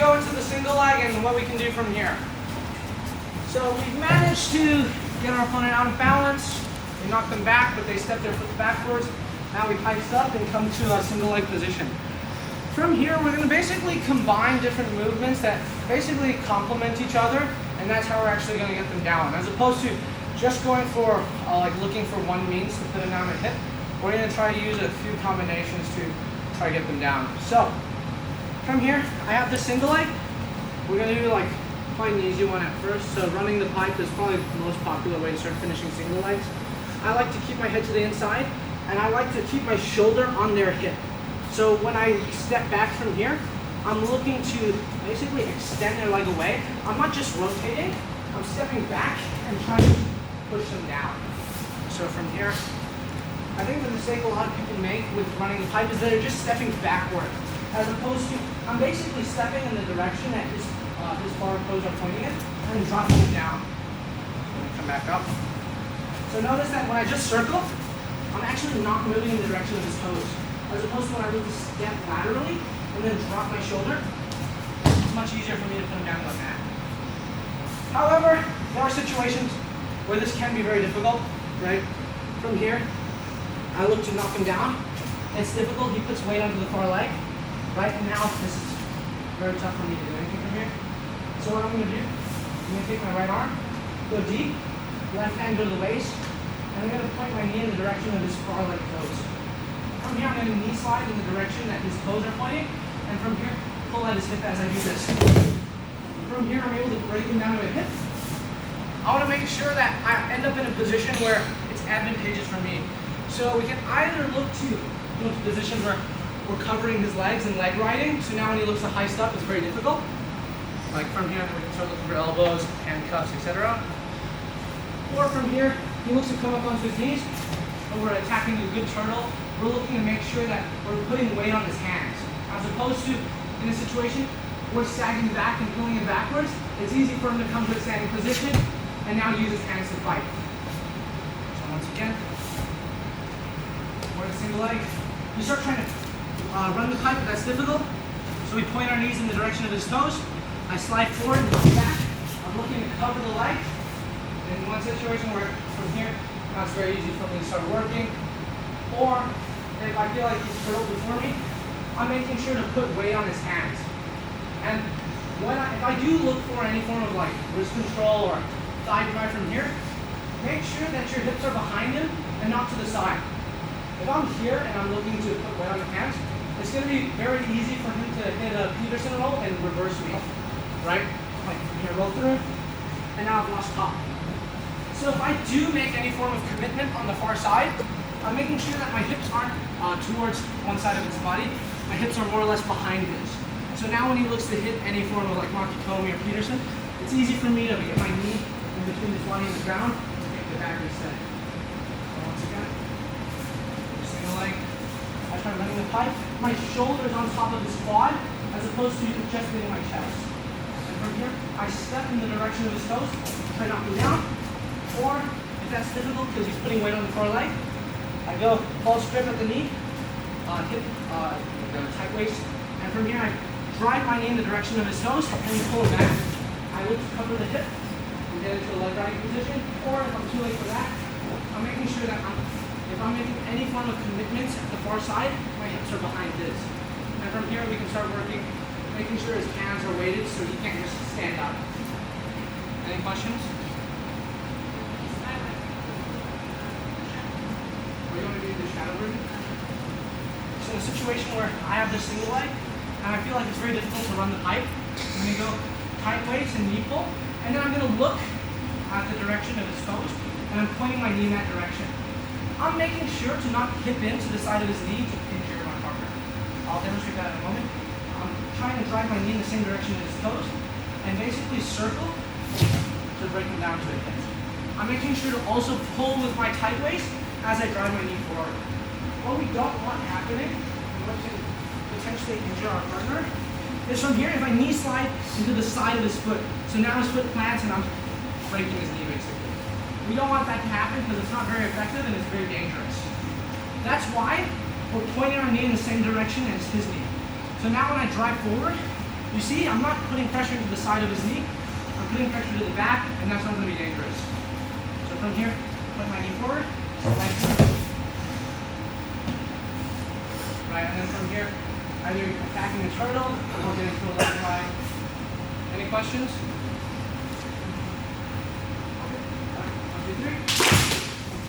go into the single leg and what we can do from here. So we've managed to get our opponent out of balance. We knocked them back, but they stepped their foot backwards. Now we heist up and come to a single leg position. From here, we're going to basically combine different movements that basically complement each other, and that's how we're actually going to get them down. As opposed to just going for, like looking for one means to put them down a hip, we're going to try to use a few combinations to try to get them down. So, from here, I have the single leg. We're going to do like quite an easy one at first. So running the pipe is probably the most popular way to start finishing single legs. I like to keep my head to the inside, and I like to keep my shoulder on their hip. So when I step back from here, I'm looking to basically extend their leg away. I'm not just rotating, I'm stepping back and trying to push them down. So from here, I think the mistake a lot of people make with running the pipe is that they're just stepping backward. As opposed to, I'm basically stepping in the direction that his forward toes are pointing at, and then dropping it down. Come back up. So notice that when I just circle, I'm actually not moving in the direction of his toes. As opposed to when I move to step laterally and then drop my shoulder, it's much easier for me to put him down like that. However, there are situations where this can be very difficult, right? From here, I look to knock him down. It's difficult, he puts weight onto the far leg, right? And now this is very tough for me to do anything from here. So what I'm going to do, I'm going to take my right arm, go deep, left hand go to the waist, and I'm going to point my knee in the direction of his far leg toes. From here, I'm going to knee slide in the direction that his toes are pointing, and from here, pull at his hip as I do this. From here, I'm able to break him down to a hip. I want to make sure that I end up in a position where it's advantageous for me. So we can either look to positions where we're covering his legs and leg riding, so now when he looks to heist up, it's very difficult. Like from here, we can start looking for elbows, handcuffs, etc. Or from here, he looks to come up onto his knees, and we're attacking a good turtle. We're looking to make sure that we're putting weight on his hands. As opposed to, in a situation, we're sagging back and pulling him backwards, it's easy for him to come to a standing position, and now use his hands to fight. So once again, we're in a single leg. You start trying to run the pipe, but that's difficult. So we point our knees in the direction of his toes. I slide forward and come back. I'm looking to cover the leg. In one situation where from here, now it's very easy for me to start working. Or if I feel like he's turtled before me, I'm making sure to put weight on his hands. And if I do look for any form of like wrist control or thigh drive from here, make sure that your hips are behind him and not to the side. If I'm here and I'm looking to put weight on the hands, it's going to be very easy for him to hit a Peterson roll and reverse me, right? Like here, roll through, and now I've lost top. So if I do make any form of commitment on the far side, I'm making sure that my hips aren't towards one side of his body. My hips are more or less behind his. So now when he looks to hit any form of like Makikomi or Peterson, it's easy for me to get my knee in between his body and the ground and take the back instead. So once again, single leg. I start running the pipe. My shoulder's on top of his quad as opposed to just hitting my chest. And from here, I step in the direction of his toes, try to knock him down. Or if that's difficult because he's putting weight on the far leg, I go full strip at the knee, hip, the tight waist, and from here I drive my knee in the direction of his toes and pull him back. I look to cover the hip and get into a leg riding position, or if I'm too late for that, I'm making sure that if I'm making any form of commitments at the far side, my hips are behind his. And from here we can start working, making sure his hands are weighted so he can't just stand up. Any questions? We're going to do the shadow version. So in a situation where I have this single leg, and I feel like it's very difficult to run the pipe, I'm going to go tight waist and knee pull, and then I'm going to look at the direction of his toes, and I'm pointing my knee in that direction. I'm making sure to not hip into the side of his knee to injure my partner. I'll demonstrate that in a moment. I'm trying to drive my knee in the same direction as his toes, and basically circle to break him down to a hip. I'm making sure to also pull with my tight waist as I drive my knee forward. What we don't want happening, and what can potentially injure our partner, is from here, if I knee slide into the side of his foot. So now his foot plants and I'm breaking his knee basically. We don't want that to happen because it's not very effective and it's very dangerous. That's why we're pointing our knee in the same direction as his knee. So now when I drive forward, You see, I'm not putting pressure to the side of his knee. I'm putting pressure to the back, and that's not going to be dangerous. So from here, put my knee forward. Right, and then from here, either attacking the turtle or getting to a left line. Any questions? Okay. 1, 2, 3.